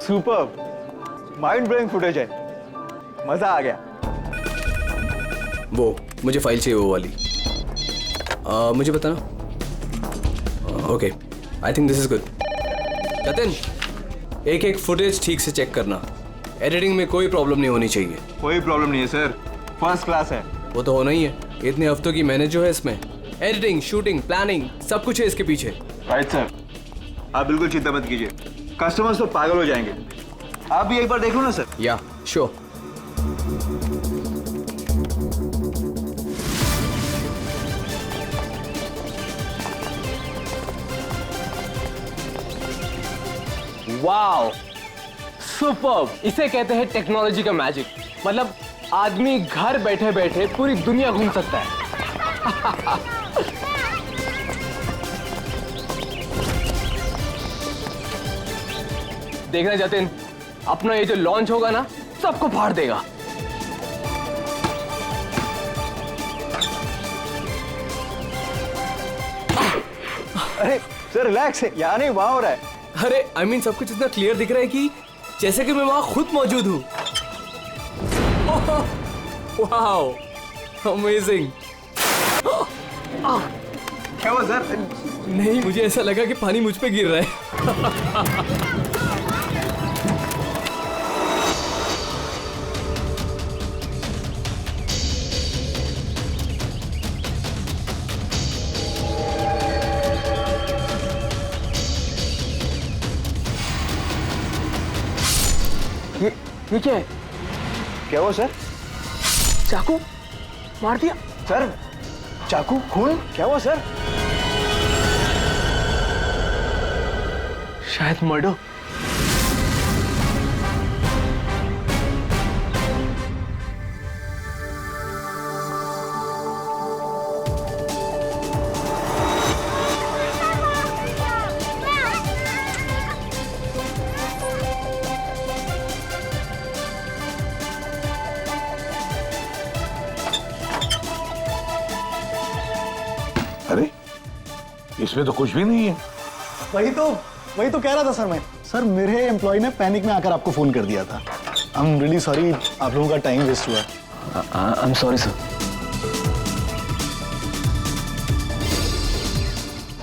Super, mind blowing footage है, मजा आ गया। वो मुझे फाइल चाहिए वो वाली। मुझे बताना। Okay, I think this is good. Jatin, एक एक फुटेज ठीक से चेक करना, एडिटिंग में कोई प्रॉब्लम नहीं होनी चाहिए। कोई प्रॉब्लम नहीं है सर, फर्स्ट क्लास है। वो तो होना ही है, इतने हफ्तों की मेहनत जो है इसमें, एडिटिंग, शूटिंग, प्लानिंग, सब कुछ है इसके पीछे। राइट सर, आप बिल्कुल चिंता मत कीजिए, कस्टमर्स तो पागल हो जाएंगे। आप भी एक बार देख लो ना सर। या श्योर। Wow, superb! इसे कहते हैं टेक्नोलॉजी का मैजिक। मतलब आदमी घर बैठे बैठे पूरी दुनिया घूम सकता है। देखना जतिन, अपना ये जो लॉन्च होगा ना, सबको फाड़ देगा। अरे सर रिलैक्स है, यहाँ नहीं वहाँ हो रहा है। अरे आई मीन सब कुछ इतना क्लियर दिख रहा है कि जैसे कि मैं वहां खुद मौजूद हूँ। Wow, amazing. क्या हुआ सर? नहीं, मुझे ऐसा लगा कि पानी मुझ पे गिर रहा है। ये क्या है? क्या हुआ सर? चाकू मार दिया सर, चाकू, खून, क्या हुआ सर? शायद मर्डर। अरे इसमें तो कुछ भी नहीं है। वही तो कह रहा था सर मैं। सर मेरे एम्प्लॉय ने पैनिक में आकर आपको फोन कर दिया था। आई एम रियली सॉरी, आप लोगों का टाइम वेस्ट हुआ। I am sorry sir.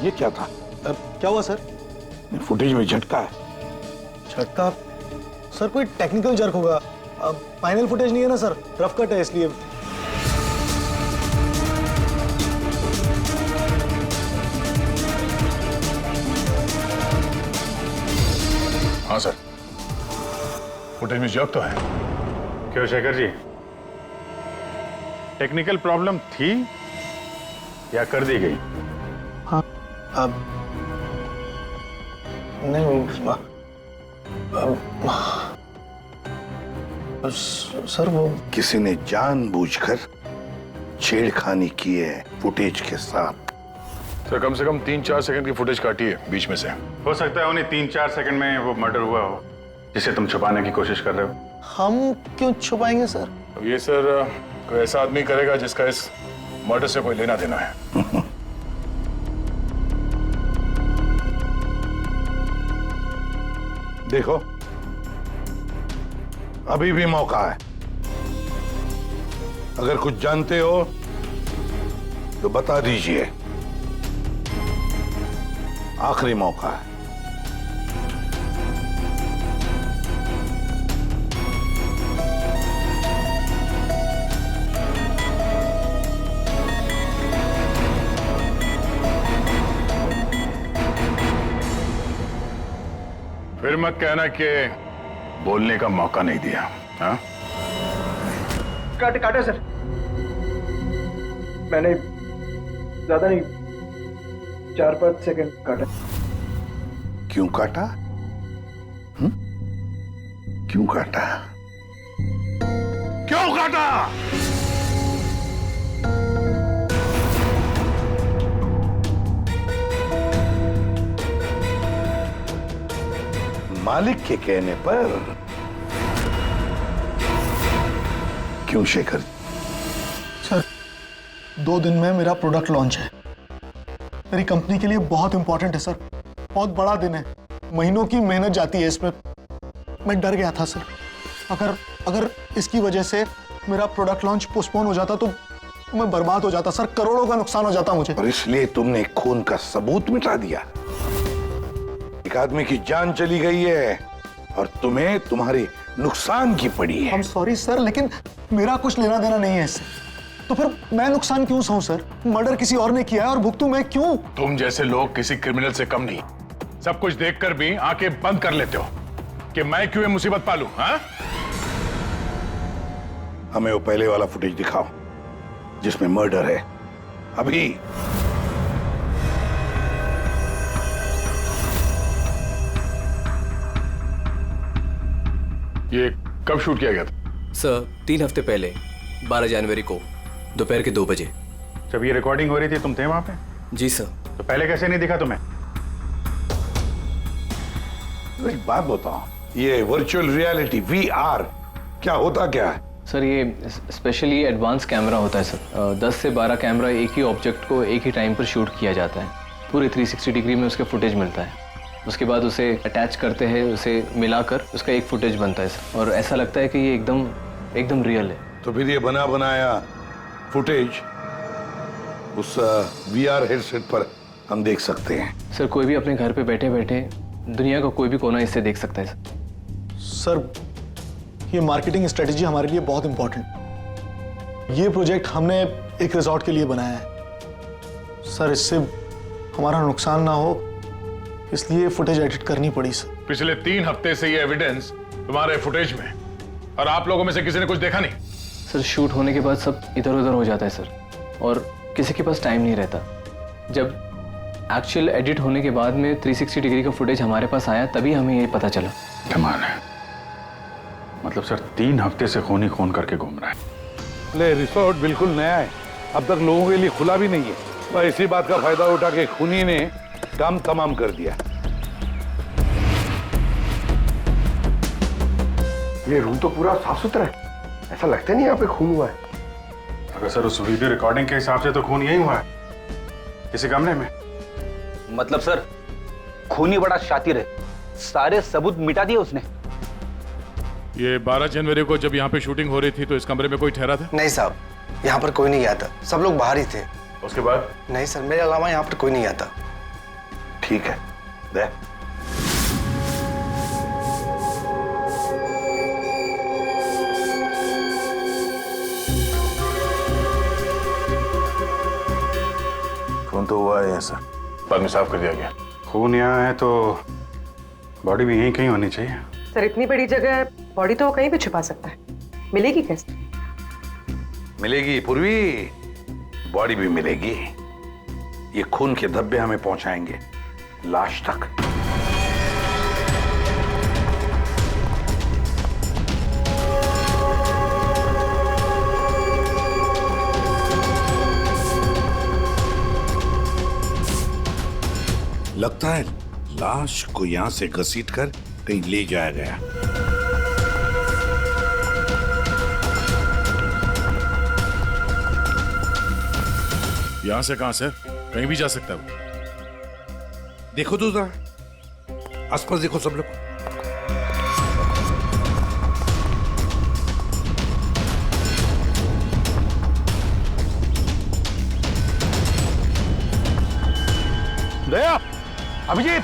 ये क्या था? क्या हुआ सर? फुटेज में झटका है। झटका? सर कोई टेक्निकल जर्क होगा। फाइनल फुटेज नहीं है ना सर, रफ कट है इसलिए। हाँ सर, फुटेज में जर्क तो है। क्यों शेखर जी, टेक्निकल प्रॉब्लम थी या कर दी गई? हाँ, अब नहीं सर वो किसी ने जानबूझकर छेड़खानी की है फुटेज के साथ। सर कम से कम 3-4 सेकंड की फुटेज काटी है बीच में से। हो सकता है उन्हें 3-4 सेकंड में वो मर्डर हुआ हो जिसे तुम छुपाने की कोशिश कर रहे हो। हम क्यों छुपाएंगे सर? तो ये सर कोई ऐसा आदमी करेगा जिसका इस मर्डर से कोई लेना देना है। देखो, अभी भी मौका है। अगर कुछ जानते हो तो बता दीजिए, आखिरी मौका है। फिर मत कहना कि बोलने का मौका नहीं दिया। हाँ? काटे सर, मैंने ज्यादा नहीं, 4-5 सेकंड काटा। क्यों काटा? क्यों काटा? क्यों काटा? मालिक के कहने पर। क्यों शेखर? सर 2 दिन में मेरा प्रोडक्ट लॉन्च है। मेरी कंपनी के लिए बहुत इंपॉर्टेंट है सर, बहुत बड़ा दिन है। महीनों की मेहनत जाती है इसमें। मैं डर गया था सर। अगर अगर इसकी वजह से मेरा प्रोडक्ट लॉन्च पोस्टपोन हो जाता तो मैं बर्बाद हो जाता सर, करोड़ों का नुकसान हो जाता मुझे। और इसलिए तुमने खून का सबूत मिटा दिया। एक आदमी की जान चली गई है और तुम्हें तुम्हारे नुकसान की पड़ी है। I'm सॉरी सर, लेकिन मेरा कुछ लेना देना नहीं है इससे। तो फिर मैं नुकसान क्यों सहूं सर? मर्डर किसी और ने किया है और भुगतूं मैं क्यों? तुम जैसे लोग किसी क्रिमिनल से कम नहीं। सब कुछ देखकर भी आंखें बंद कर लेते हो कि मैं क्यों ये मुसीबत पालूं, हाँ? हमें वो पहले वाला फुटेज दिखाओ जिसमें मर्डर है। अभी। ये कब शूट किया गया था? सर 3 हफ्ते पहले 12 जनवरी को दोपहर के 2 बजे। जब ये रिकॉर्डिंग हो रही थी तुम थे वहां पे? जी सर। तो पहले कैसे नहीं दिखा तुम्हें? एक बात बताओ, ये वर्चुअल रियलिटी VR क्या होता क्या है? सर ये स्पेशली एडवांस कैमरा होता है सर। 10 से 12 कैमरा एक ही ऑब्जेक्ट को एक ही टाइम पर शूट किया जाता है। पूरे 360 डिग्री में उसका फुटेज मिलता है। उसके बाद उसे अटैच करते हैं, उसे मिलाकर उसका एक फुटेज बनता है सर। और ऐसा लगता है कि ये एकदम रियल है। तो फिर ये बना बनाया फुटेज उस VR हेडसेट पर हम देख सकते हैं। सर कोई भी अपने घर पे बैठे बैठे दुनिया का कोई भी कोना इससे देख सकता है सर। ये मार्केटिंग स्ट्रेटेजी हमारे लिए बहुत इंपॉर्टेंट। ये प्रोजेक्ट हमने एक रिजॉर्ट के लिए बनाया है सर। इससे हमारा नुकसान ना हो इसलिए फुटेज एडिट करनी पड़ी सर। पिछले 3 हफ्ते से ये एविडेंस तुम्हारे फुटेज में, और आप लोगों में से किसी ने कुछ देखा नहीं? सर शूट होने के बाद सब इधर उधर हो जाता है सर, और किसी के पास टाइम नहीं रहता। जब एक्चुअल एडिट होने के बाद में 360 डिग्री का फुटेज हमारे पास आया तभी हमें ये पता चला। कमाल है। मतलब सर 3 हफ्ते से खून ही खून करके घूम रहा है। ले, रिसोर्ट बिल्कुल नया है, अब तक लोगों के लिए खुला भी नहीं है। और इसी बात का फायदा उठा के खूनी ने काम तमाम कर दिया। ये रूम तो पूरा साफ सुथरा है, ऐसा लगता नहीं यहाँ पे खून हुआ है। अगर सर उस वीडियो रिकॉर्डिंग के हिसाब से तो खून यही हुआ है, किसी कमरे में। मतलब सर खूनी बड़ा शातिर है, सारे सबूत मिटा दिए उसने। ये 12 जनवरी को जब यहाँ पे शूटिंग हो रही थी तो इस कमरे में कोई ठहरा था? नहीं साहब, यहाँ पर कोई नहीं गया था, सब लोग बाहर ही थे। उसके बाद? नहीं सर, मेरे अलावा यहाँ पर कोई नहीं आता। ठीक है, दे। खून तो हुआ है सर, बाद में साफ कर दिया गया। खून यहाँ है तो बॉडी भी यहीं कहीं होनी चाहिए। सर इतनी बड़ी जगह है, बॉडी तो वो कहीं भी छुपा सकता है, मिलेगी कैसे? मिलेगी पूर्वी, बॉडी भी मिलेगी। ये खून के धब्बे हमें पहुंचाएंगे लाश तक। लगता है लाश को यहां से घसीटकर कहीं ले जाया गया। यहां से कहां सर? कहीं भी जा सकता है वो। देखो तो जरा आसपास देखो सब लोग। दया, अभिजीत,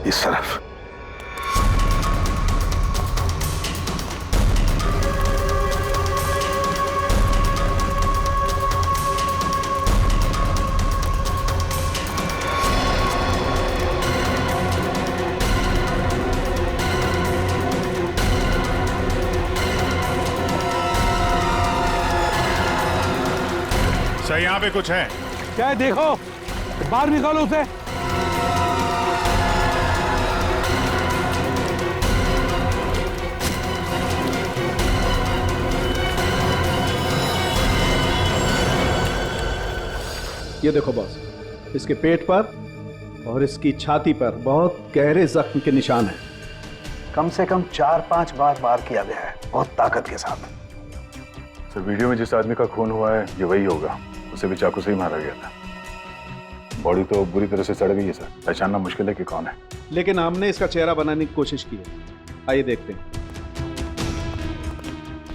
इस तरफ। सर यहाँ पे कुछ है। क्या है देखो, बाहर निकालो उसे। ये देखो बॉस, इसके पेट पर और इसकी छाती पर बहुत गहरे जख्म के निशान हैं। कम से कम 4-5 बार वार किया गया है, बहुत ताकत के साथ। सर वीडियो में जिस आदमी का खून हुआ है ये वही होगा, उसे भी चाकू से ही मारा गया था। बॉडी तो बुरी तरह से सड़ गई है सर, पहचानना मुश्किल है कि कौन है। लेकिन हमने इसका चेहरा बनाने की कोशिश की है, आइए देखते हैं।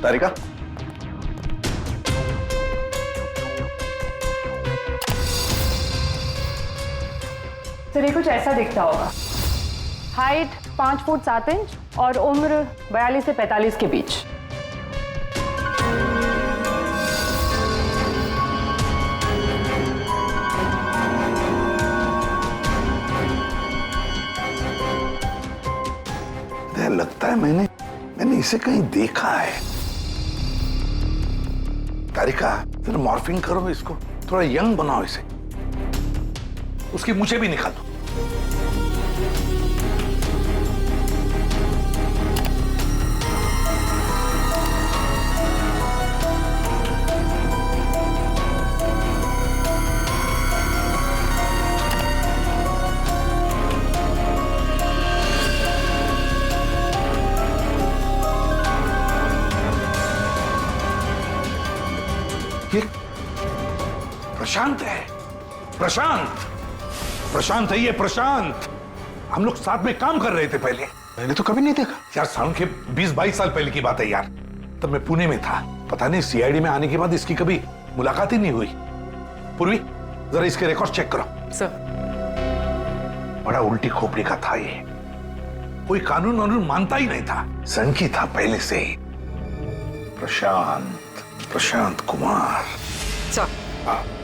तारिका, सर ये कुछ ऐसा दिखता होगा। हाइट 5 फुट 7 इंच और उम्र 42 से 45 के बीच। लगता है मैंने इसे कहीं देखा है। तारिका, जरा मॉर्फिंग करो इसको, थोड़ा यंग बनाओ इसे, उसकी मूछें भी निकालो। ये प्रशांत है, प्रशांत है ये, प्रशांत। हम लोग साथ में काम कर रहे थे पहले। मैंने तो कभी नहीं देखा यार, साल के 20-22 साल पहले की बात है यार, तब मैं पुणे में था। पता नहीं सीआईडी में आने के बाद इसकी कभी मुलाकात ही नहीं हुई। पूर्वी, जरा इसके रिकॉर्ड चेक करो। सर, बड़ा उल्टी खोपड़ी का था ये, कोई कानून वानून मानता ही नहीं था, सनकी था पहले से ही। प्रशांत कुमार। सर,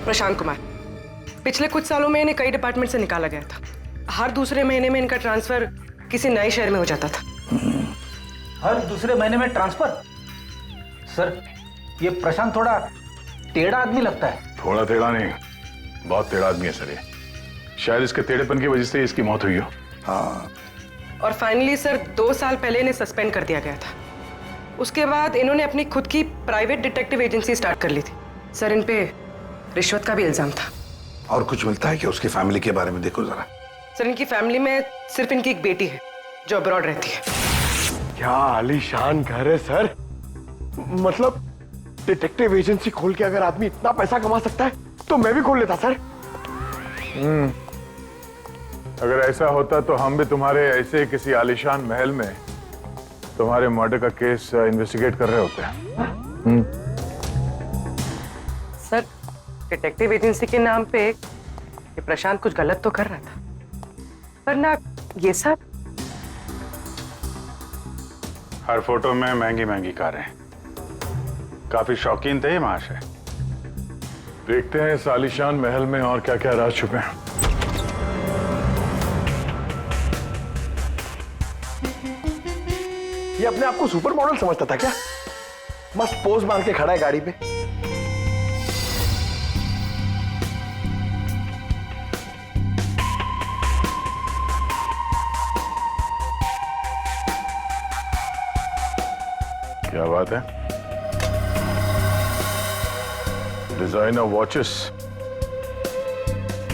प्रशांत कुमार पिछले कुछ सालों में इन्हें कई डिपार्टमेंट से निकाला गया था। हर दूसरे महीने में इनका ट्रांसफर किसी नए शहर में हो जाता था। हर दूसरे महीने में ट्रांसफर? सर, ये प्रशांत थोड़ा टेढ़ा आदमी लगता है। थोड़ा टेढ़ा नहीं, बहुत टेढ़ा आदमी है सर ये। शायद इसके टेढ़ेपन की वजह से इसकी मौत हुई हो। हाँ। और फाइनली सर 2 साल पहले इन्हें सस्पेंड कर दिया गया था। उसके बाद इन्होंने अपनी खुद की प्राइवेट डिटेक्टिव एजेंसी स्टार्ट कर ली थी। सर, इन पे रिश्वत का भी इल्जाम था। और कुछ मिलता है क्या उसकी फैमिली के बारे में? देखो जरा। सर, इनकी फैमिली में सिर्फ इनकी एक बेटी है जो अब्रॉड रहती है। क्या आलीशान घर है सर। मतलब डिटेक्टिव एजेंसी खोल के अगर आदमी इतना पैसा कमा सकता है तो मैं भी खोल लेता सर। अगर ऐसा होता तो हम भी तुम्हारे ऐसे किसी आलीशान महल में तुम्हारे मर्डर का केस इन्वेस्टिगेट कर रहे होते हैं। सर, डिटेक्टिव एजेंसी के नाम पे ये प्रशांत कुछ गलत तो कर रहा था, पर ना ये सब। हर फोटो में महंगी महंगी कारें, काफी शौकीन थे ये महाशय। देखते हैं इस आलीशान महल में और क्या क्या राज छुपे हैं। ये अपने आप को सुपर मॉडल समझता था क्या? मस्त पोज मार के खड़ा है गाड़ी पे। क्या बात है? डिजाइनर वॉचेस,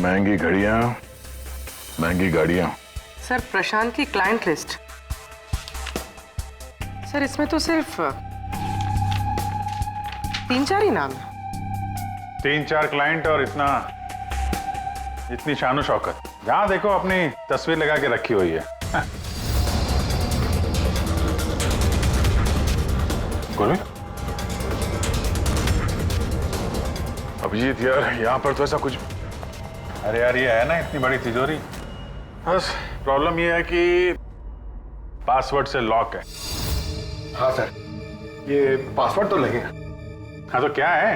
महंगी घड़ियां, महंगी गाड़ियां। सर, प्रशांत की क्लाइंट लिस्ट। सर, इसमें तो सिर्फ 3-4 ही नाम है। 3-4 क्लाइंट और इतनी शानो शौकत। जहां देखो अपनी तस्वीर लगा के रखी हुई है। अभिजीत यार, यहाँ पर तो ऐसा कुछ। अरे यार, ये है ना इतनी बड़ी तिजोरी, बस प्रॉब्लम ये है कि पासवर्ड से लॉक है। हाँ सर, ये पासवर्ड तो लगेगा। हाँ तो क्या है?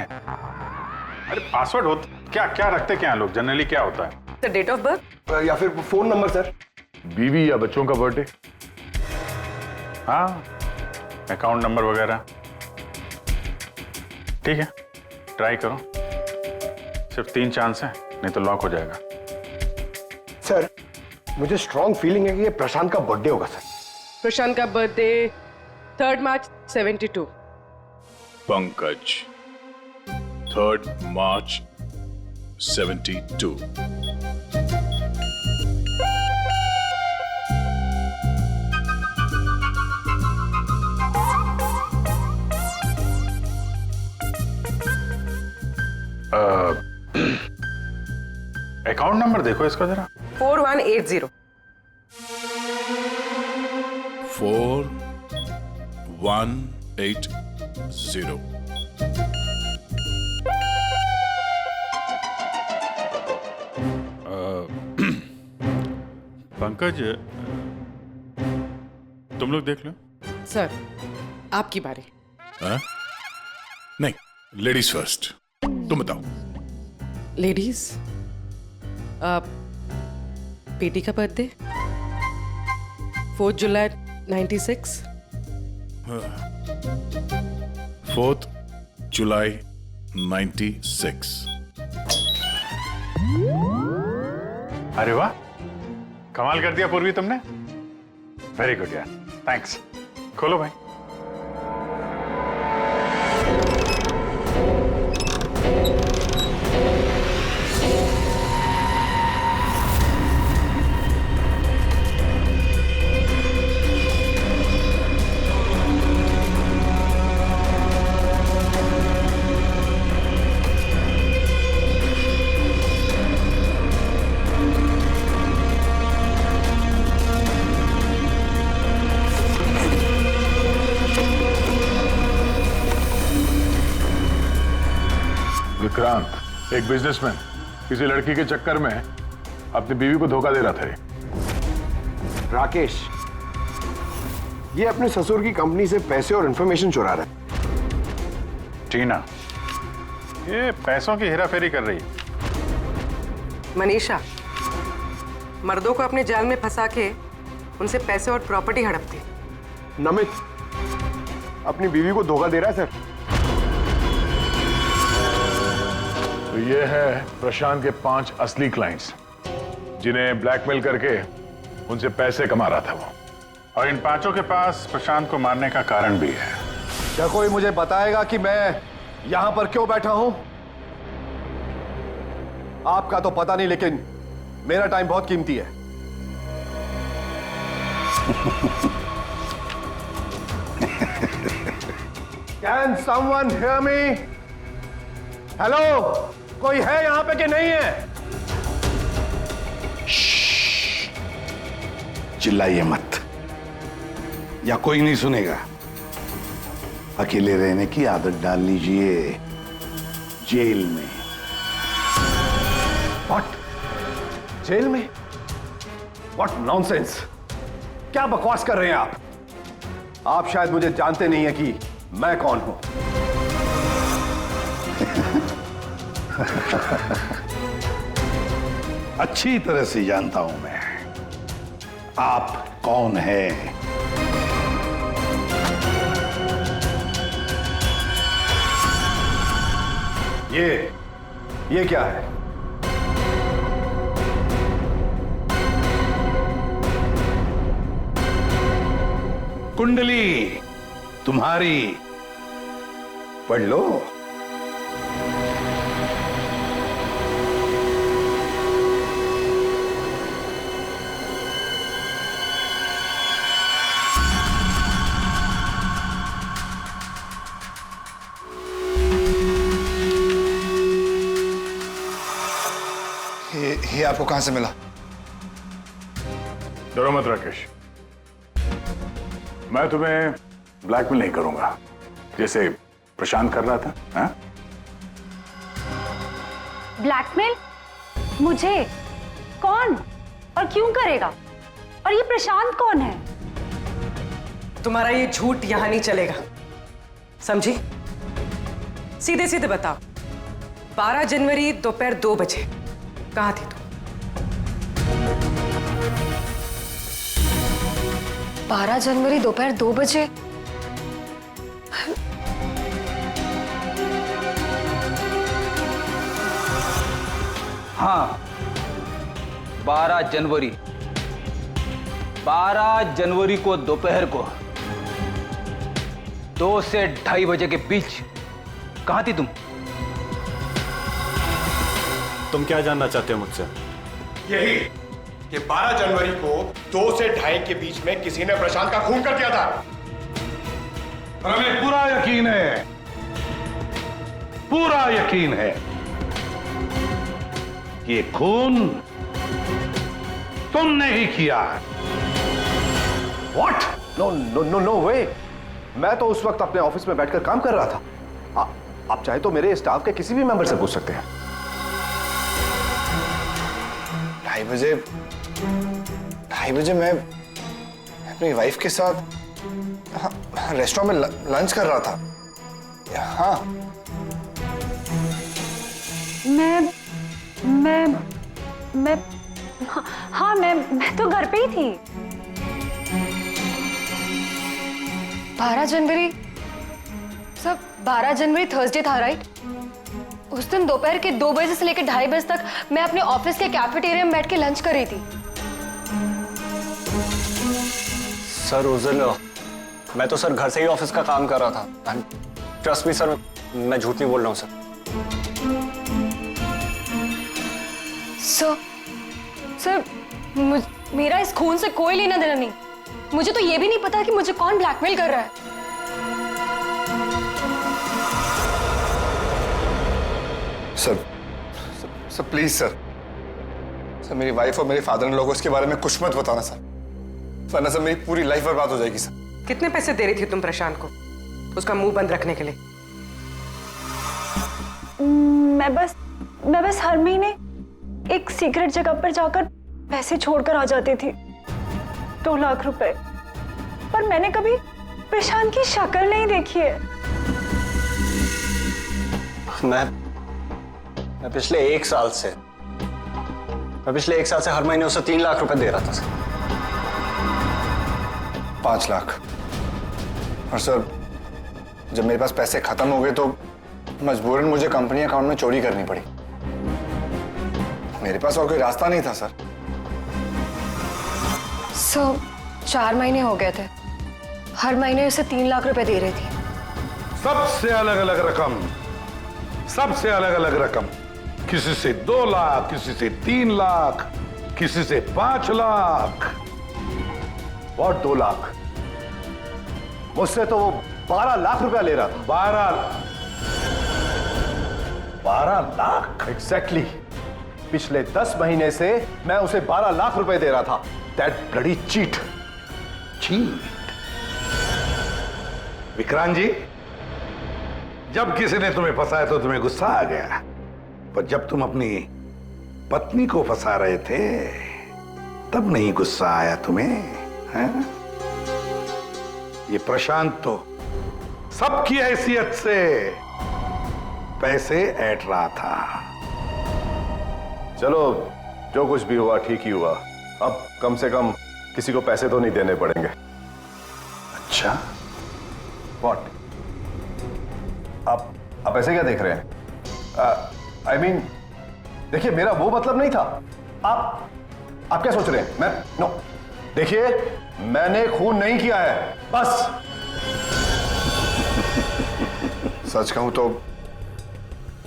अरे पासवर्ड होता क्या? क्या रखते क्या लोग जनरली? क्या होता है? सर, डेट ऑफ बर्थ या फिर फोन नंबर सर। बीवी या बच्चों का बर्थडे, हाँ, अकाउंट नंबर वगैरह। ठीक है, ट्राई करो। सिर्फ 3 चांस है, नहीं तो लॉक हो जाएगा। सर, मुझे स्ट्रॉन्ग फीलिंग है कि ये प्रशांत का बर्थडे होगा सर। प्रशांत का बर्थडे 3 मार्च 72। पंकज 3 मार्च 72। अकाउंट नंबर देखो इसका जरा। 4180। 4180। पंकज, तुम लोग देख लो। सर आपकी बारी। हाँ? नहीं, लेडीज फर्स्ट। तुम बताओ। लेडीज, बेटी का बर्थडे 4 जुलाई 96। 4 जुलाई 96। अरे वाह, कमाल कर दिया पूर्वी तुमने। वेरी गुड यार, थैंक्स। खोलो भाई। विक्रांत, एक बिजनेसमैन किसी लड़की के चक्कर में अपनी बीवी को धोखा दे रहा था। राकेश, ये अपने ससुर की कंपनी से पैसे और इंफॉर्मेशन चुरा रहा है। टीना, ये पैसों की हेराफेरी कर रही है। मनीषा, मर्दों को अपने जाल में फंसा के उनसे पैसे और प्रॉपर्टी हड़पती। नमित अपनी बीवी को धोखा दे रहा है सर। तो ये है प्रशांत के 5 असली क्लाइंट्स, जिन्हें ब्लैकमेल करके उनसे पैसे कमा रहा था वो। और इन 5 के पास प्रशांत को मारने का कारण भी है। क्या कोई मुझे बताएगा कि मैं यहां पर क्यों बैठा हूं? आपका तो पता नहीं, लेकिन मेरा टाइम बहुत कीमती है। Can someone hear me? Hello, कोई है यहां पे कि नहीं है? चिल्लाइए मत, या कोई नहीं सुनेगा। अकेले रहने की आदत डाल लीजिए जेल में। What? जेल में? What nonsense? क्या बकवास कर रहे हैं आप? आप शायद मुझे जानते नहीं है कि मैं कौन हूं। अच्छी तरह से जानता हूं मैं आप कौन हैं। ये क्या है? कुंडली तुम्हारी, पढ़ लो। ये आपको कहां से मिला? डरो मत राकेश, मैं तुम्हें ब्लैकमेल नहीं करूंगा जैसे प्रशांत कर रहा था। हाँ? ब्लैकमेल? मुझे? कौन और क्यों करेगा? और ये प्रशांत कौन है? तुम्हारा ये झूठ यहां नहीं चलेगा, समझी? सीधे सीधे बताओ, 12 जनवरी दोपहर 2 बजे कहां थी तुम? 12 जनवरी दोपहर 2 बजे? हाँ, 12 जनवरी को दोपहर को 2 से 2:30 बजे के बीच कहां थी तुम? तुम क्या जानना चाहते हो मुझसे? यही कि 12 जनवरी को 2 से 2:30 के बीच में किसी ने प्रशांत का खून कर दिया था। और हमें पूरा यकीन है, पूरा यकीन है ये खून तुमने ही किया। What? No no no no way. मैं तो उस वक्त अपने ऑफिस में बैठकर काम कर रहा था। आप चाहे तो मेरे स्टाफ के किसी भी मेंबर से पूछ सकते हैं। 2:30 बजे मैं अपनी वाइफ के साथ रेस्टोरेंट में लंच कर रहा था। हाँ, मैं तो घर पे ही थी। 12 जनवरी सब 12 जनवरी थर्सडे था, राइट? उस दिन दोपहर के 2 बजे से लेकर 2:30 बजे तक मैं अपने ऑफिस के कैफेटेरिया में बैठ के लंच कर रही थी। सर उस दिन मैं तो सर घर से ही ऑफिस का काम कर रहा था। ट्रस्ट मी सर, मैं झूठ नहीं बोल रहा हूँ सर। सर मेरा इस खून से कोई लेना देना नहीं। मुझे तो ये भी नहीं पता कि मुझे कौन ब्लैकमेल कर रहा है। सर प्लीज सर मेरी वाइफ और मेरे फादर इन लोगों इसके बारे में कुछ मत बताना सर, वरना सर मेरी पूरी लाइफ बर्बाद हो जाएगी सर। कितने पैसे दे रही थी तुम प्रशांत को उसका मुंह बंद रखने के लिए? मैं बस हर महीने एक सीक्रेट जगह पर जाकर पैसे छोड़कर आ जाती थी, 2 लाख रुपए। पर मैंने कभी प्रशांत की शक्ल नहीं देखी है। मैं पिछले 1 साल से हर महीने उसे 3 लाख रुपए दे रहा था सर। 5 लाख। और सर जब मेरे पास पैसे खत्म हो गए तो मजबूरन मुझे कंपनी अकाउंट में चोरी करनी पड़ी। मेरे पास और कोई रास्ता नहीं था सर। 4 महीने हो गए थे, हर महीने उसे 3 लाख रुपए दे रही थी। सबसे अलग अलग रकम, किसी से 2 लाख, किसी से 3 लाख, किसी से 5 लाख। और 2 लाख? मुझसे तो वो 12 लाख रुपया ले रहा था। 12 लाख? एग्जैक्टली। पिछले 10 महीने से मैं उसे 12 लाख रुपए दे रहा था। That bloody cheat. Vikrant ji, जब किसी ने तुम्हें फंसाया तो तुम्हें गुस्सा आ गया, पर जब तुम अपनी पत्नी को फंसा रहे थे तब नहीं गुस्सा आया तुम्हें, हैं? ये प्रशांत तो सबकी हैसियत से पैसे ऐंठ रहा था। चलो, जो कुछ भी हुआ ठीक ही हुआ। अब कम से कम किसी को पैसे तो नहीं देने पड़ेंगे। अच्छा, व्हाट? आप ऐसे क्या देख रहे हैं? I mean, देखिए, मेरा वो मतलब नहीं था। आप क्या सोच रहे हैं? नो, देखिए, मैंने खून नहीं किया है, बस। सच कहूं तो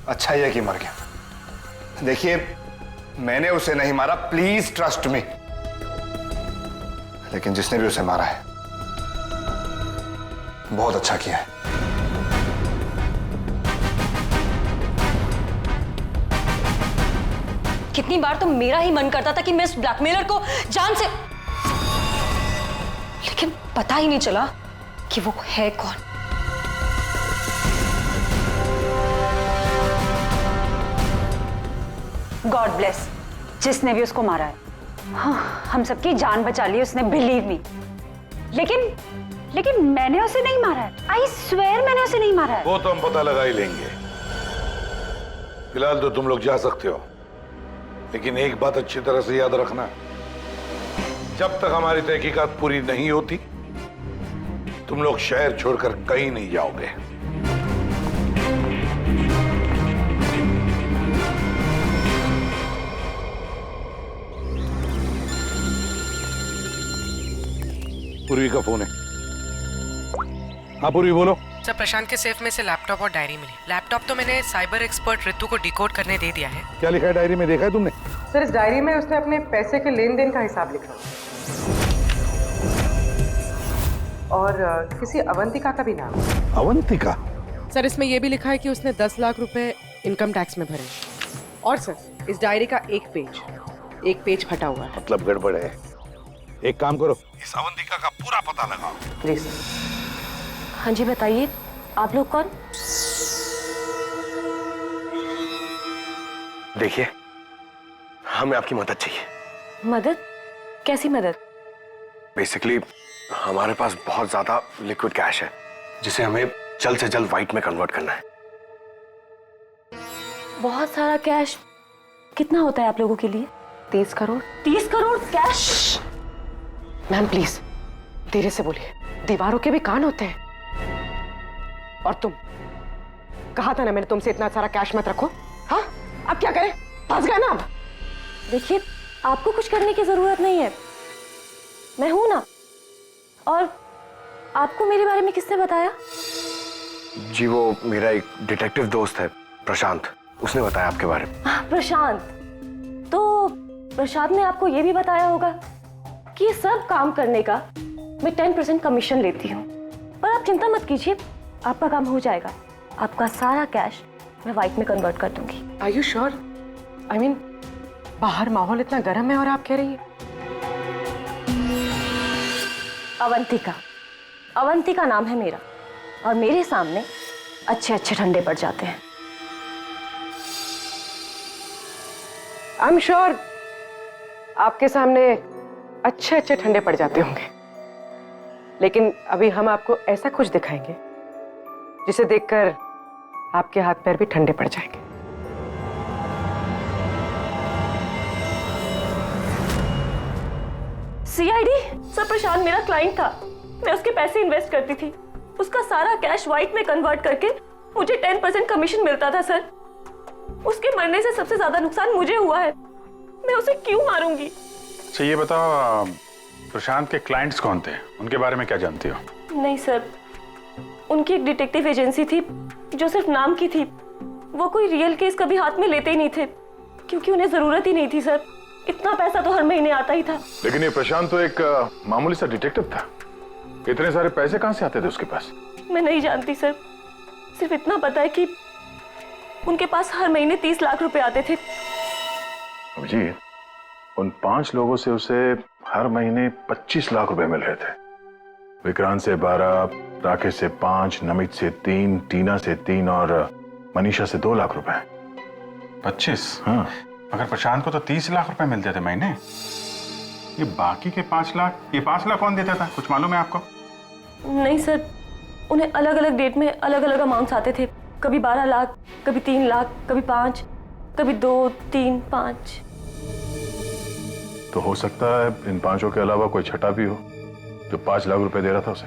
अच्छा ही है कि मर गया। देखिए, मैंने उसे नहीं मारा, प्लीज ट्रस्ट मी। लेकिन जिसने भी उसे मारा है बहुत अच्छा किया है। कितनी बार तो मेरा ही मन करता था कि मैं इस ब्लैकमेलर को जान से, लेकिन पता ही नहीं चला कि वो है कौन। गॉड ब्लेस जिसने भी उसको मारा है। हाँ, हम सबकी जान बचा ली उसने, बिलीव मी। लेकिन मैंने उसे नहीं मारा है। आई स्वेयर मैंने उसे नहीं मारा है। वो तो हम पता लगा ही लेंगे। फिलहाल तो तुम लोग जा सकते हो, लेकिन एक बात अच्छी तरह से याद रखना, जब तक हमारी तहकीकात पूरी नहीं होती तुम लोग शहर छोड़कर कहीं नहीं जाओगे। पूर्वी का फोन है। हाँ पूर्वी, बोलो। सर, प्रशांत के सेफ में से लैपटॉप और डायरी मिली। लैपटॉप तो मैंने साइबर एक्सपर्ट ऋतु को डिकोड करने दे दिया है। क्या लिखा है डायरी में, देखा है तुमने? सर, इस डायरी में उसने अपने पैसे के लेन देन का हिसाब लिखा और किसी अवंतिका का भी नाम। अवंतिका? सर, इसमें यह भी लिखा है कि उसने 10 लाख रुपए इनकम टैक्स में भरे। और सर, इस डायरी का एक पेज फटा हुआ है। मतलब गड़बड़ है। एक काम करो, इस अवंतिका का पूरा पता लगाओ। जी सर। हाँ जी बताइए, आप लोग कौन? देखिए, हमें आपकी मदद चाहिए। मदद? कैसी मदद? बेसिकली हमारे पास बहुत ज्यादा लिक्विड कैश है जिसे हमें जल्द से जल्द व्हाइट में कन्वर्ट करना है। बहुत सारा कैश? कितना होता है आप लोगों के लिए? 30 crore. 30 crore cash? Ma'am please धीरे से बोलिए, दीवारों के भी कान होते हैं। और तुम, कहा था ना मैंने तुमसे इतना सारा कैश मत रखो। हाँ, अब क्या करें, फंस गए ना अब। देखिए, आपको कुछ करने की जरूरत नहीं है, मैं हूं ना। और आपको मेरे बारे में किसने बताया? जी वो मेरा एक डिटेक्टिव दोस्त है प्रशांत, उसने बताया आपके बारे में। प्रशांत? तो प्रशांत ने आपको यह भी बताया होगा कि ये सब काम करने का मैं 10% कमीशन लेती हूँ। पर आप चिंता मत कीजिए, आपका काम हो जाएगा। आपका सारा कैश मैं व्हाइट में कन्वर्ट कर दूंगी। Are you sure? I mean, बाहर माहौल इतना गर्म है और आप कह रही हैं? अवंतिका नाम है मेरा, और मेरे सामने अच्छे अच्छे ठंडे पड़ जाते हैं। I'm sure आपके सामने अच्छे अच्छे ठंडे पड़ जाते होंगे, लेकिन अभी हम आपको ऐसा कुछ दिखाएंगे जिसे देखकर आपके हाथ पैर भी ठंडे पड़ जाएंगे। सीआईडी? सर, प्रशांत मेरा क्लाइंट था, मैं उसके पैसे इन्वेस्ट करती थी। उसका सारा कैश व्हाइट में कन्वर्ट करके मुझे 10% कमीशन मिलता था सर। उसके मरने से सबसे ज्यादा नुकसान मुझे हुआ है, मैं उसे क्यों मारूंगी? अच्छा ये बताओ, प्रशांत के क्लाइंट्स कौन थे, उनके बारे में क्या जानती हो? नहीं सर, उनकी एक डिटेक्टिव एजेंसी थी जो सिर्फ नाम की थी। वो कोई रियल केस कभी हाथ में लेते ही नहीं थे, क्योंकि उन्हें जरूरत ही नहीं थी सर। इतना पैसा तो हर महीने आता ही था। लेकिन ये प्रशांत तो एक मामूली सा डिटेक्टिव था, इतने सारे पैसे कहां से आते थे उसके पास? मैं नहीं जानती सर, सिर्फ इतना पता है कि उनके पास हर महीने 30 लाख रुपए आते थे। जी, उन 5 लोगों से उसे हर महीने 25 लाख रुपए मिल रहे थे। विक्रांत से 12, राकेश से 5, नमित से 3, टीना से 3 और मनीषा से 2 लाख रुपए। 25? हाँ। अगर प्रशांत को तो 30 लाख रुपए मिलते थे महीने, ये बाकी के 5 लाख, ये 5 लाख कौन देता था, कुछ मालूम है आपको? नहीं सर, उन्हें अलग अलग डेट में अलग अलग अमाउंट्स आते थे। कभी 12 लाख, कभी 3 लाख, कभी 5, कभी 2, 3, 5। तो हो सकता है इन 5 के अलावा कोई छठा भी हो जो 5 लाख रुपए दे रहा था उसे।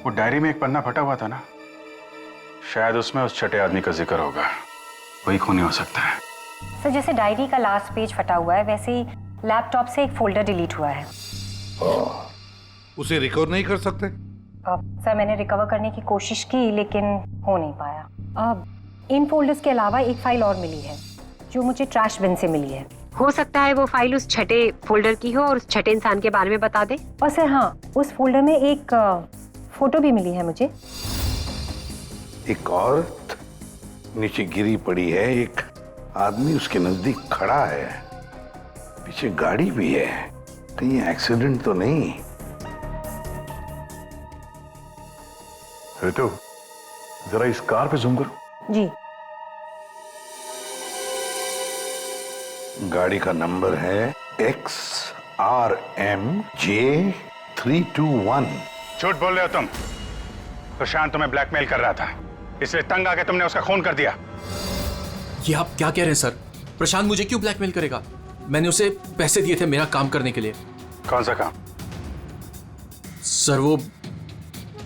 वो डायरी में एक पन्ना फटा हुआ था ना, शायद उसमें उस छठे आदमी का जिक्र होगा, वही खूनी हो सकता है। सर, जैसे डायरी का लास्ट पेज फटा हुआ है, वैसे ही लैपटॉप से एक फोल्डर डिलीट हुआ है। उसे रिकवर नहीं कर सकते? सर, मैंने रिकवर करने की कोशिश की लेकिन हो नहीं पाया। अब इन फोल्डर्स के अलावा एक फाइल और मिली है जो मुझे ट्रैश बिन से मिली है। हो सकता है वो फाइल उस छठे फोल्डर की हो और उस छठे इंसान के बारे में बता दे। और सर हाँ, उस फोल्डर में एक फोटो भी मिली है मुझे। एक औरत नीचे गिरी पड़ी है, एक आदमी उसके नजदीक खड़ा है, पीछे गाड़ी भी है। कहीं एक्सीडेंट तो नहीं? ऋतु, जरा इस कार पे जूम करो। जी। गाड़ी का नंबर है XRMJ321। झूठ बोल रहे हो तुम। प्रशांत तुम्हें ब्लैकमेल कर रहा था, इसलिए तंग आके तुमने उसका खून कर दिया। ये आप क्या कह रहे हैं सर? प्रशांत मुझे क्यों ब्लैकमेल करेगा? मैंने उसे पैसे दिए थे मेरा काम करने के लिए। कौन सा काम? सर वो,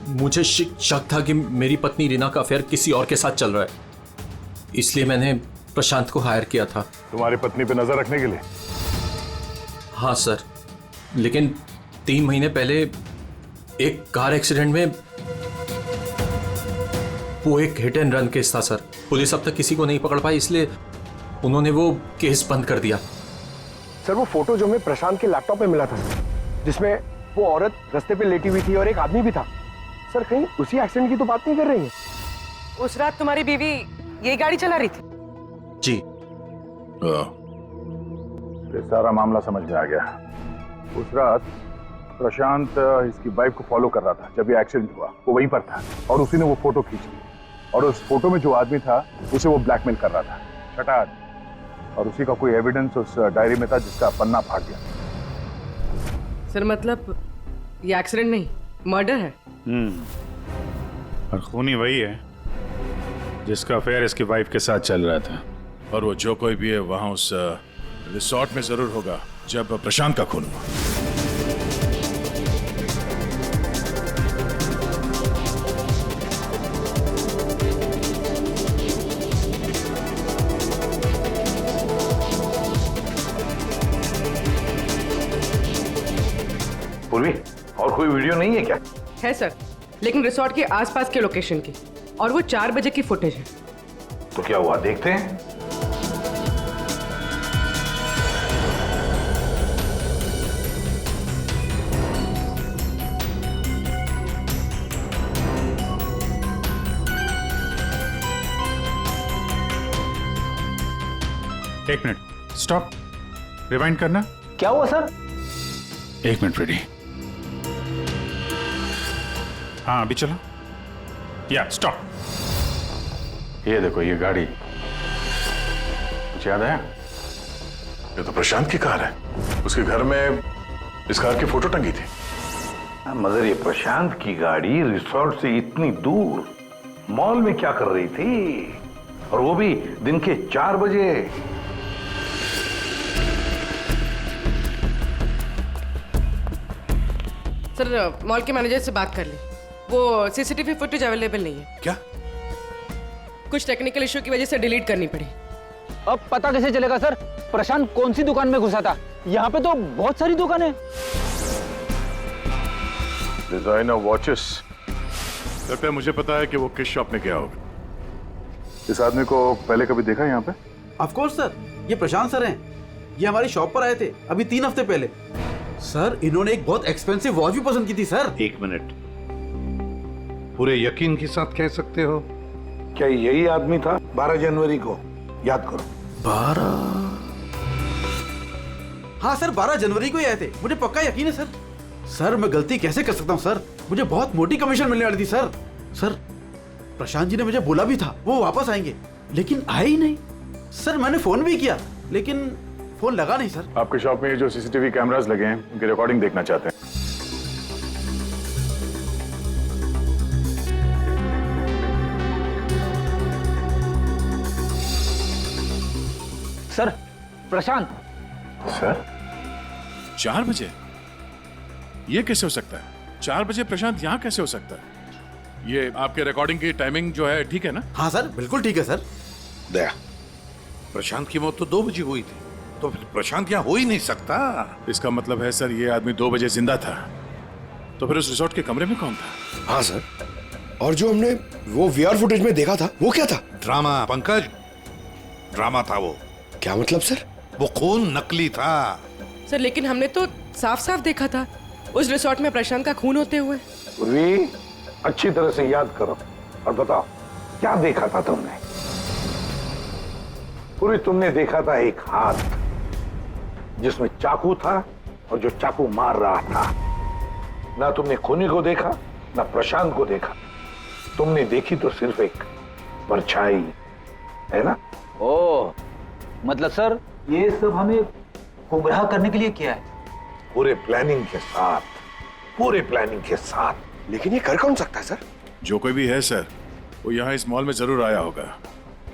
मुझे शक था कि मेरी पत्नी रीना का अफेयर किसी और के साथ चल रहा है, इसलिए मैंने प्रशांत को हायर किया था। तुम्हारी पत्नी पे नजर रखने के लिए? हाँ सर, लेकिन 3 महीने पहले एक कार एक्सीडेंट में, वो एक हिट एंड रन केस था सर। पुलिस अब तक किसी को नहीं पकड़ पाई, इसलिए उन्होंने वो केस बंद कर दिया। सर वो फोटो जो हमें प्रशांत के लैपटॉप में मिला था, जिसमें वो औरत रास्ते पे लेटी हुई थी और एक आदमी भी था, सर कहीं उसी एक्सीडेंट की तो बात नहीं कर रही है? उस रात तुम्हारी बीवी ये गाड़ी चला रही थी? जी। ये सारा मामला समझ में आ गया। उस रात प्रशांत इसकी वाइफ को फॉलो कर रहा था। जब ये एक्सीडेंट हुआ वो वहीं पर था और उसी ने वो फोटो खींच ली और उस फोटो में जो आदमी था उसे वो ब्लैकमेल कर रहा था, छठा आदमी। और उसी का कोई एविडेंस उस डायरी में था जिसका पन्ना फाड़ गया। सर मतलब ये एक्सीडेंट नहीं, मर्डर है। और खूनी वही है जिसका अफेयर इसकी वाइफ के साथ चल रहा था। और वो जो कोई भी है वहां उस रिसोर्ट में जरूर होगा जब प्रशांत का खून हुआ। पूर्वी, और कोई वीडियो नहीं है क्या? है सर, लेकिन रिसोर्ट के आसपास के लोकेशन की, और वो 4 बजे की फुटेज है। तो क्या हुआ देखते हैं। एक मिनट, स्टॉप, रिवाइंड करना। क्या हुआ सर? एक मिनट रेडी। हाँ अभी चलो। या स्टॉप। ये देखो ये गाड़ी, कुछ याद आया? ये तो प्रशांत की कार है। उसके घर में इस कार की फोटो टंगी थी। मगर ये प्रशांत की गाड़ी रिसोर्ट से इतनी दूर मॉल में क्या कर रही थी, और वो भी दिन के 4 बजे? सर मॉल के मैनेजर से बात कर ले, वो सीसीटीवी फुटेज अवेलेबल नहीं है। क्या? कुछ टेक्निकल इशू की वजह से डिलीट करनी पड़ी। अब पता कैसे चलेगा सर प्रशांत कौन सी दुकान में घुसा था? यहाँ पे तो बहुत सारी दुकानें। डिजाइनर वॉचेस, लगता है मुझे पता है कि वो किस शॉप में गया होगा। इस आदमी को पहले कभी देखा यहाँ पे? ऑफ कोर्स सर, ये प्रशांत सर हैं। ये हमारी शॉप पर आए थे अभी 3 हफ्ते पहले। सर इन्होंने एक बहुत एक्सपेंसिव वॉच भी पसंद की थी सर। 1 मिनट, पूरे यकीन के साथ कह सकते हो क्या यही आदमी था 12 जनवरी को? याद करो। 12? हाँ सर, 12 जनवरी को ही आए थे, मुझे पक्का यकीन है सर। सर मैं गलती कैसे कर सकता हूँ सर, मुझे बहुत मोटी कमीशन मिलने वाली थी सर। सर प्रशांत जी ने मुझे बोला भी था वो वापस आएंगे, लेकिन आए ही नहीं। सर मैंने फोन भी किया लेकिन फोन लगा नहीं सर। आपके शॉप में जो सीसीटीवी कैमरास लगे हैं उनकी रिकॉर्डिंग देखना चाहते हैं। सर प्रशांत। सर 4 बजे? ये कैसे हो सकता है? 4 बजे प्रशांत यहाँ कैसे हो सकता है? ये आपके रिकॉर्डिंग की टाइमिंग जो है ठीक है ना? हाँ सर बिल्कुल ठीक है सर। दया, प्रशांत की मौत तो 2 बजे हुई थी, तो फिर प्रशांत यहाँ हो ही नहीं सकता। इसका मतलब है सर ये आदमी 2 बजे जिंदा था, तो फिर उस रिसोर्ट के कमरे में कौन था? हाँ सर, और जो हमने वो वीआर फुटेज में देखा था वो क्या था? ड्रामा पंकज, ड्रामा था वो। क्या मतलब सर? वो खून नकली था सर, लेकिन हमने तो साफ साफ देखा था उस रिसोर्ट में प्रशांत का खून होते हुए। पूर्वी, अच्छी तरह से याद करो और बताओ क्या देखा था तुमने? पूरी तुमने देखा था एक हाथ जिसमें चाकू था और जो चाकू मार रहा था। ना तुमने खूनी को देखा ना प्रशांत को देखा, तुमने देखी तो सिर्फ एक परछाई, है ना? ओ मतलब सर ये सब हमें गुमराह करने के लिए किया है? पूरे प्लानिंग के साथ, पूरे प्लानिंग के साथ। लेकिन ये कर कौन सकता है सर? जो कोई भी है सर, वो यहाँ इस मॉल में जरूर आया होगा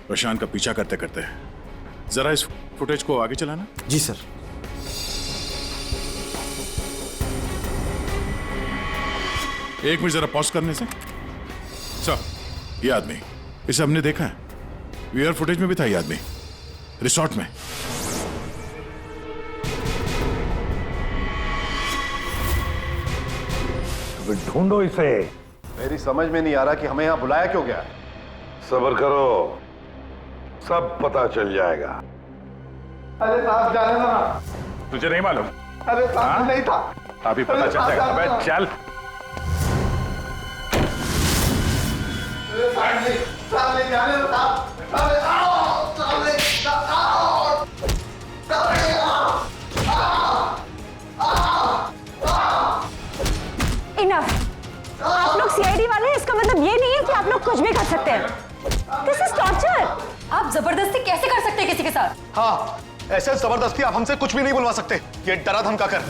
प्रशांत का पीछा करते करते। जरा इस फुटेज को आगे चलाना। जी सर। एक मिनट जरा पॉज करने से। सर ये आदमी, इसे हमने देखा है, वीआर फुटेज में भी था ये आदमी रिसोर्ट में। ढूंढो इसे। मेरी समझ में नहीं आ रहा कि हमें यहाँ बुलाया क्यों गया। सब्र करो, सब पता चल जाएगा। अरे साहब जाने दो ना। तुझे नहीं मालूम? अरे साहब नहीं था। अभी पता चल जाएगा। अबे चल। जाने दो साहब। इनफ। आप लोग सीआईडी वाले हैं, इसका मतलब ये नहीं है कि आप लोग कुछ भी कर सकते हैं। This is torture. आप जबरदस्ती कैसे कर सकते हैं किसी के साथ? हाँ, ऐसे जबरदस्ती आप हमसे कुछ भी नहीं बुलवा सकते। ये डरा धमका कर।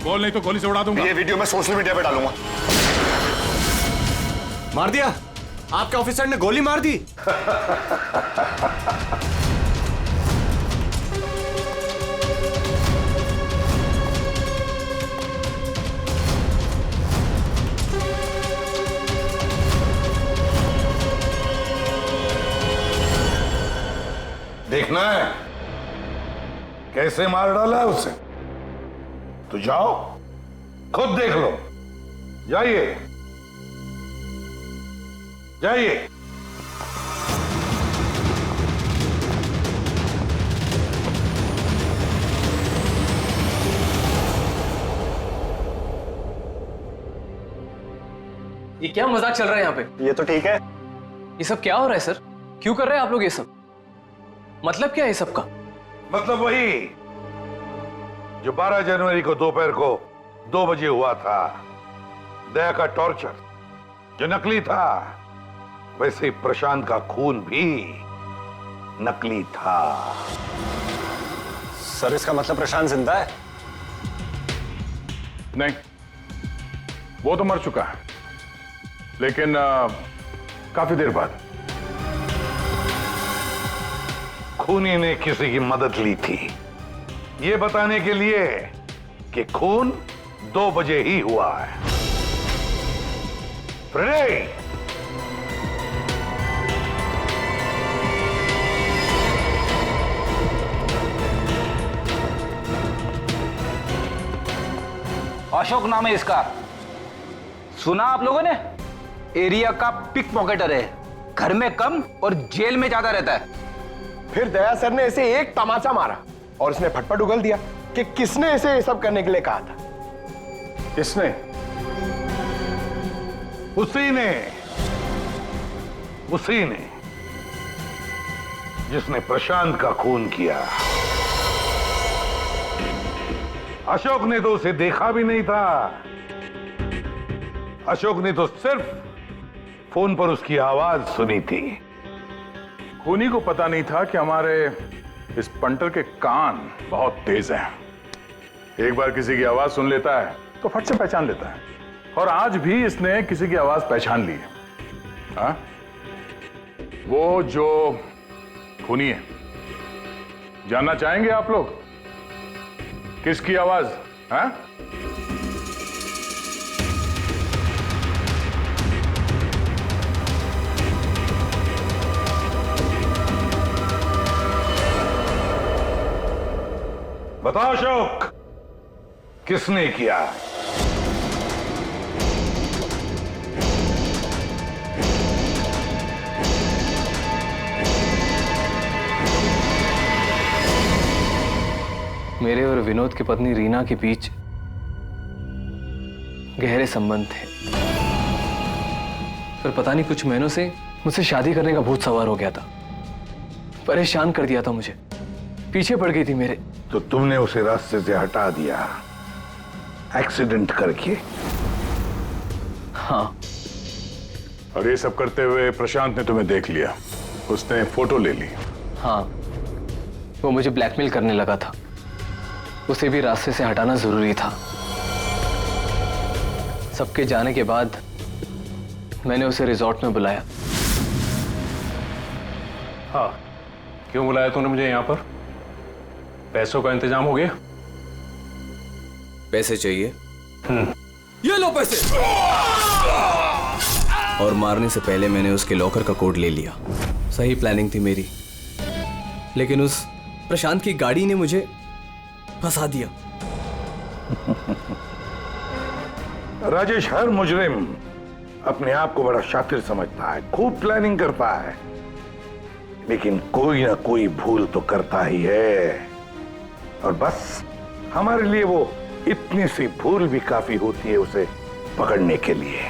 बोल नहीं तो गोली से उड़ा दूंगा। ये वीडियो मैं सोशल मीडिया पे डालूंगा। मार दिया? आपके ऑफिसर ने गोली मार दी? देखना है कैसे मार डाला है उसे? तो जाओ, खुद देख लो। जाइए जाइए। ये क्या मजाक चल रहा है यहाँ पे? ये तो ठीक है। ये सब क्या हो रहा है सर? क्यों कर रहे हैं आप लोग ये सब? मतलब क्या है ये सब का? मतलब वही जो 12 जनवरी को दोपहर को 2 बजे हुआ था, दया का टॉर्चर जो नकली था, वैसे ही प्रशांत का खून भी नकली था। सर, इसका मतलब प्रशांत जिंदा है? नहीं, वो तो मर चुका है, लेकिन काफी देर बाद। खूनी ने किसी की मदद ली थी ये बताने के लिए कि खून 2 बजे ही हुआ है। प्रणय, अशोक नाम है इसका। सुना आप लोगों ने? एरिया का पिक पॉकेटर है, घर में कम और जेल में ज्यादा रहता है। फिर दया सर ने इसे एक तमाचा मारा और उसने फटफट उगल दिया कि किसने इसे ये सब करने के लिए कहा था। किसने? उसी ने जिसने प्रशांत का खून किया। अशोक ने तो उसे देखा भी नहीं था। अशोक ने तो सिर्फ फोन पर उसकी आवाज सुनी थी। खूनी को पता नहीं था कि हमारे इस पंटर के कान बहुत तेज हैं। एक बार किसी की आवाज सुन लेता है तो फट से पहचान लेता है, और आज भी इसने किसी की आवाज पहचान ली है। हाँ? वो जो खूनी है, जानना चाहेंगे आप लोग किसकी आवाज? हाँ? बताओ अशोक, किसने किया? मेरे और विनोद की पत्नी रीना के बीच गहरे संबंध थे, पर पता नहीं कुछ महीनों से मुझसे शादी करने का भूत सवार हो गया था। परेशान कर दिया था मुझे, पीछे पड़ गई थी मेरे। तो तुमने उसे रास्ते से हटा दिया एक्सीडेंट करके? हाँ। और ये सब करते हुए प्रशांत ने तुम्हें देख लिया, उसने फोटो ले ली। हाँ, वो मुझे ब्लैकमेल करने लगा था। उसे भी रास्ते से हटाना जरूरी था। सबके जाने के बाद मैंने उसे रिजॉर्ट में बुलाया। हाँ, क्यों बुलाया तूने मुझे यहाँ पर? पैसों का इंतजाम हो गया? पैसे चाहिए? ये लो पैसे। और मारने से पहले मैंने उसके लॉकर का कोड ले लिया। सही प्लानिंग थी मेरी, लेकिन उस प्रशांत की गाड़ी ने मुझे फंसा दिया। राजेश, हर मुजरिम अपने आप को बड़ा शातिर समझता है, खूब प्लानिंग करता है, लेकिन कोई ना कोई भूल तो करता ही है। और बस हमारे लिए वो इतनी सी भूल भी काफी होती है उसे पकड़ने के लिए।